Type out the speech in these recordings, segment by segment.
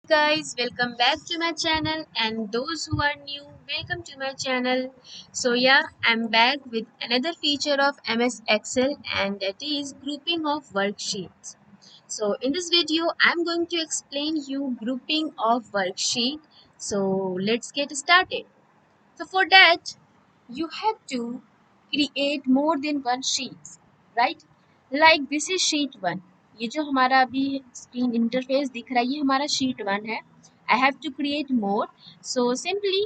guys, welcome back to my channel, and those who are new, welcome to my channel. So yeah, I'm back with another feature of MS Excel, and that is grouping of worksheets. So in this video I'm going to explain you grouping of worksheet. So let's get started. So for that you have to create more than one sheet, right? Like this is sheet 1. ये जो हमारा अभी screen interface दिख रहा है ये हमारा sheet 1 है. I have to create more. So simply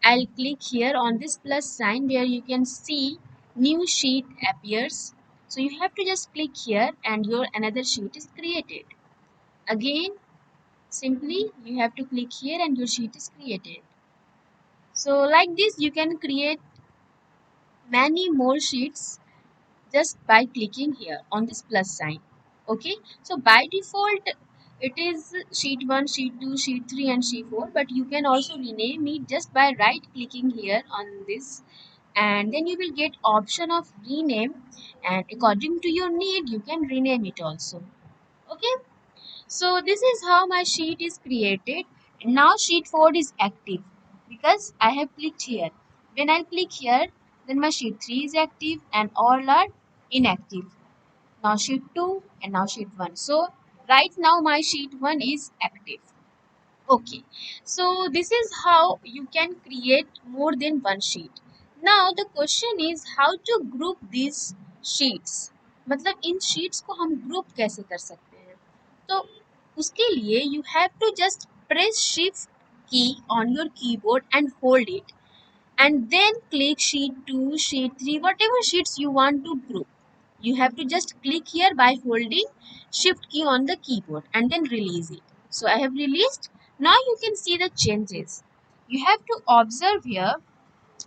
I'll click here on this plus sign where you can see new sheet appears. So you have to just click here and your another sheet is created. Again, simply you have to click here and your sheet is created. So like this you can create many more sheets just by clicking here on this plus sign. Okay, so by default it is sheet 1, sheet 2, sheet 3 and sheet 4, but you can also rename it just by right clicking here on this, and then you will get option of rename, and according to your need you can rename it also. Okay, so this is how my sheet is created. Now sheet 4 is active because I have clicked here. When I click here, then my sheet 3 is active and all are inactive. Now sheet 2 and now sheet 1. So right now my sheet 1 is active. Okay, so this is how you can create more than one sheet. Now the question is how to group these sheets. मतलब इन sheets को हम group कैसे कर सकते हैं? तो उसके लिए you have to just press shift key on your keyboard and hold it, and then click sheet 2, sheet 3, whatever sheets you want to group. You have to just click here by holding shift key on the keyboard and then release it. So I have released. Now you can see the changes. You have to observe here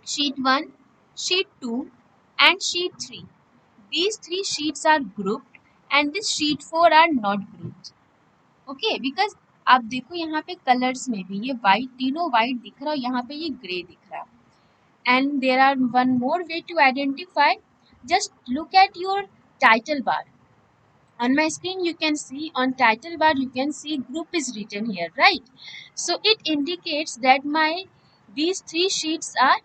sheet 1, sheet 2 and sheet 3. These three sheets are grouped and this sheet 4 are not grouped. Okay, because आप देखो यहाँ पे colours में भी ये white, तीनों white दिख रहा है, यहाँ पे ये ग्रे दिख रहा है. And there are one more way to identify. Just look at your title bar. On my screen you can see on title bar you can see group is written here, right? So it indicates that my these three sheets are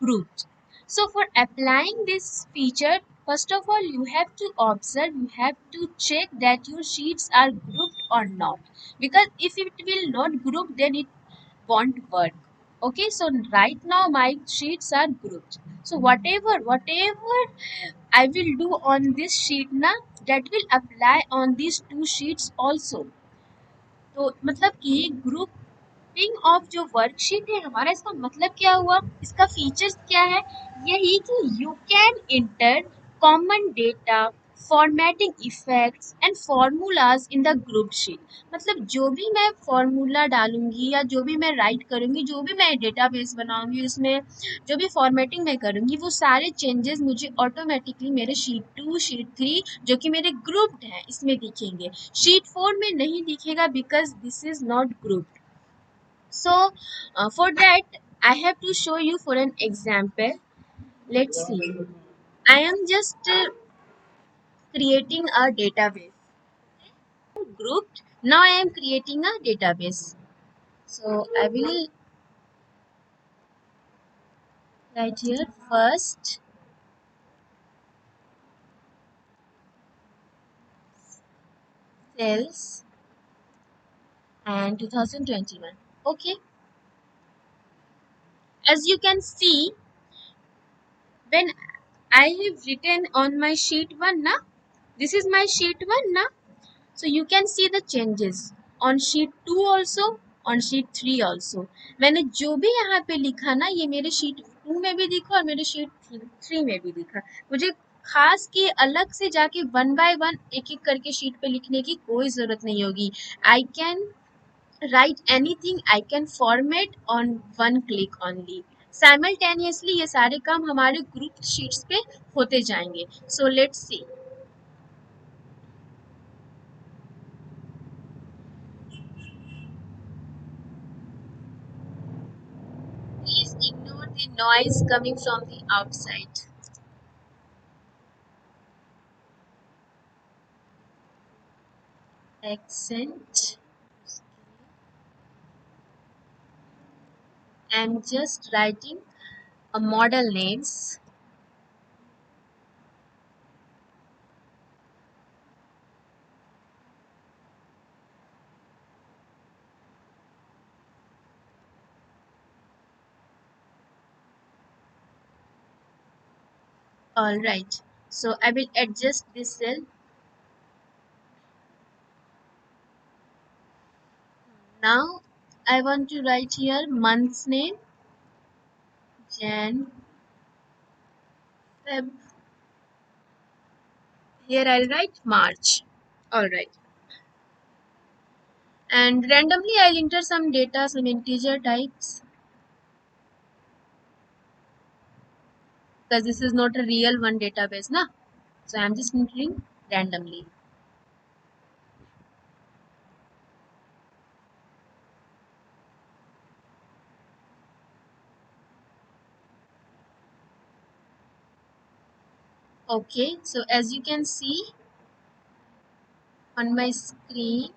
grouped. So for applying this feature, first of all you have to observe, you have to check that your sheets are grouped or not, because if it will not group then it won't work. Okay, so right now my sheets are grouped. So whatever I will do on this sheet na, that will apply on these two sheets also. तो मतलब कि grouping of जो worksheet है हमारा, इसका मतलब क्या हुआ, इसका फीचर्स क्या है, यही कि you can inter common data, formatting effects and formulas in the group sheet. मतलब जो भी मैं फॉर्मूला डालूंगी या जो भी मैं राइट करूंगी, जो भी मैं डेटाबेस बनाऊंगी, उसमें जो भी फॉर्मेटिंग मैं करूंगी, वो सारे चेंजेस मुझे ऑटोमेटिकली मेरे शीट 2, शीट 3 जो कि मेरे ग्रुप्ड हैं इसमें दिखेंगे. शीट 4 में नहीं दिखेगा because this is not grouped. So for that I have to show you for an example. Let's see. I am just creating a database grouped. Now I am creating a database. So I will write here first sales and 2021. Okay, as you can see, when I have written on my sheet 1 na, this is my sheet 1 na, so you can see the changes on sheet 2 also, on sheet 3 also. मैंने जो भी यहाँ पे लिखा ना ये मेरे sheet 2 में भी दिखा और मेरे sheet 3 में भी दिखा. मुझे खास के अलग से जाके वन बाय वन एक एक करके शीट पे लिखने की कोई ज़रूरत नहीं होगी. I can write anything, I can format on one click only. Simultaneously ये सारे काम हमारे ग्रुप शीट्स पे होते जाएंगे. So let's see. Please ignore the noise coming from the outside. Accent. and just writing a model names. All right. So I will adjust this cell. Now I want to write here month's name, Jan, Feb. Here I'll write March. All right. And randomly I'll enter some data, some integer types, because this is not a real one database, na? So I'm just entering randomly. Okay, so as you can see on my screen,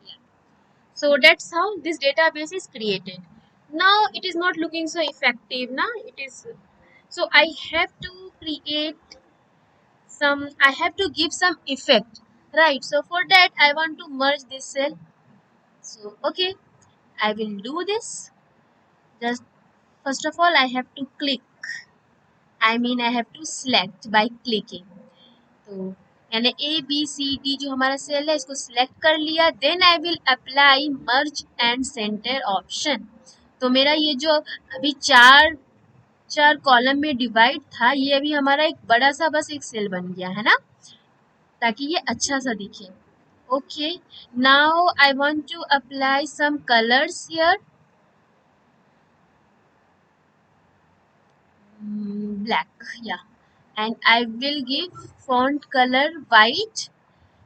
yeah. So that's how this database is created. Now it is not looking so effective, na? It is, so I have to create some, I have to give some effect, right? So for that I want to merge this cell. So okay, I will do this. Just first of all I have to click, I have to select by clicking. तो यानी A B C D जो हमारा cell है इसको select कर लिया, then I will apply merge and centre option. तो मेरा ये जो अभी चार चार कॉलम में डिवाइड था, ये अभी हमारा एक बड़ा सा बस एक सेल बन गया है ना, ताकि ये अच्छा सा दिखे. Okay, now I want to apply some colours here. Black, yeah, and I will give font color white,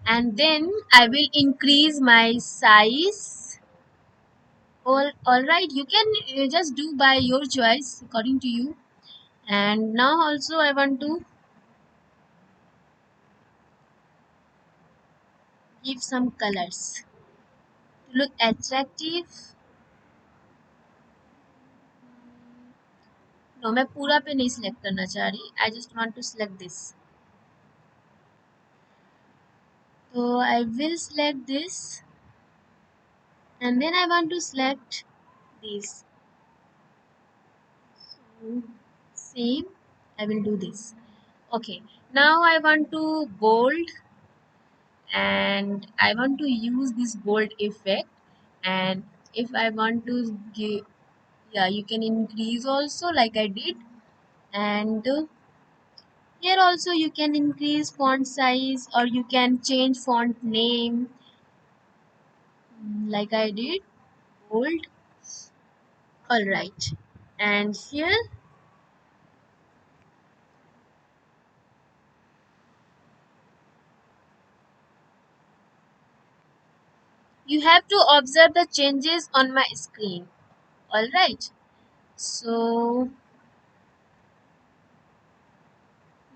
and then I will increase my size. All right, you can just do by your choice according to you. And now also I want to give some colors to look attractive. No, मैं पूरा पे नहीं select करना चाह रही. I just want to select this. So I will select this, and then I want to select this. So same, I will do this. Okay, now I want to bold, and I want to use this bold effect. And if I want to give, yeah, you can increase also like I did. And here also you can increase font size, or you can change font name like I did, bold. All right, and here you have to observe the changes on my screen. All right, so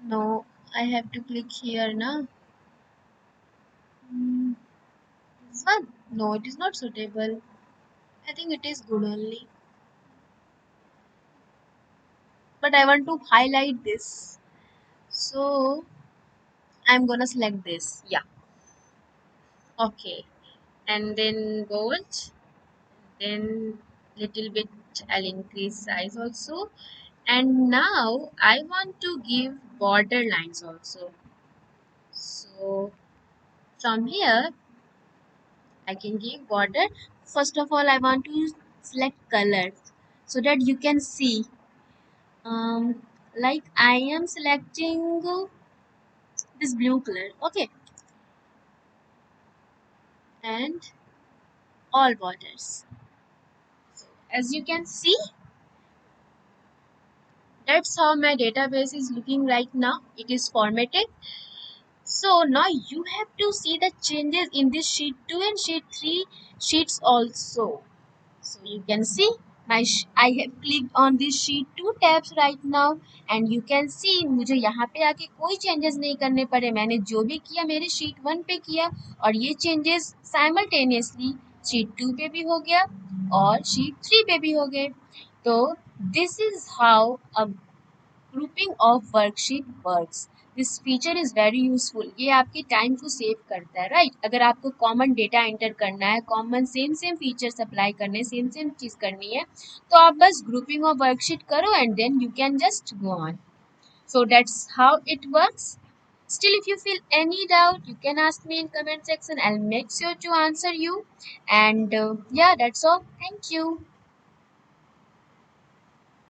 no, I have to click here now. This one? No, it is not suitable. I think it is good only. But I want to highlight this. So I'm gonna select this. Yeah. Okay. And then bold. Then little bit I'll increase size also. And now I want to give border lines also. So from here I can give border. First of all I want to select color so that you can see. Like I am selecting this blue color, okay, and all borders. As you can see, that's how my database is looking right now. It is formatted. So now you have to see the changes in this sheet 2 and sheet 3 sheets also. So you can see I have clicked on this sheet 2 tabs right now and you can see मुझे यहाँ पे आके कोई changes नहीं करने पड़े. मैंने जो भी किया मेरे शीट 1 पे किया और ये चेंजेस साइमल्टेनियसली शीट 2 पे भी हो गया और शीट 3 पे भी हो गए. तो this is how a grouping of worksheet works. This feature is very useful. ये आपके टाइम को सेव करता है, राइट? अगर आपको कॉमन डेटा एंटर करना है, common same same features apply करने, सेम सेम चीज करनी है, तो आप बस ग्रुपिंग ऑफ वर्कशीट करो and then you can just go on. So that's how it works. Still, if you feel any doubt, you can ask me in comment section. I'll make sure to answer you. And yeah, that's all. Thank you.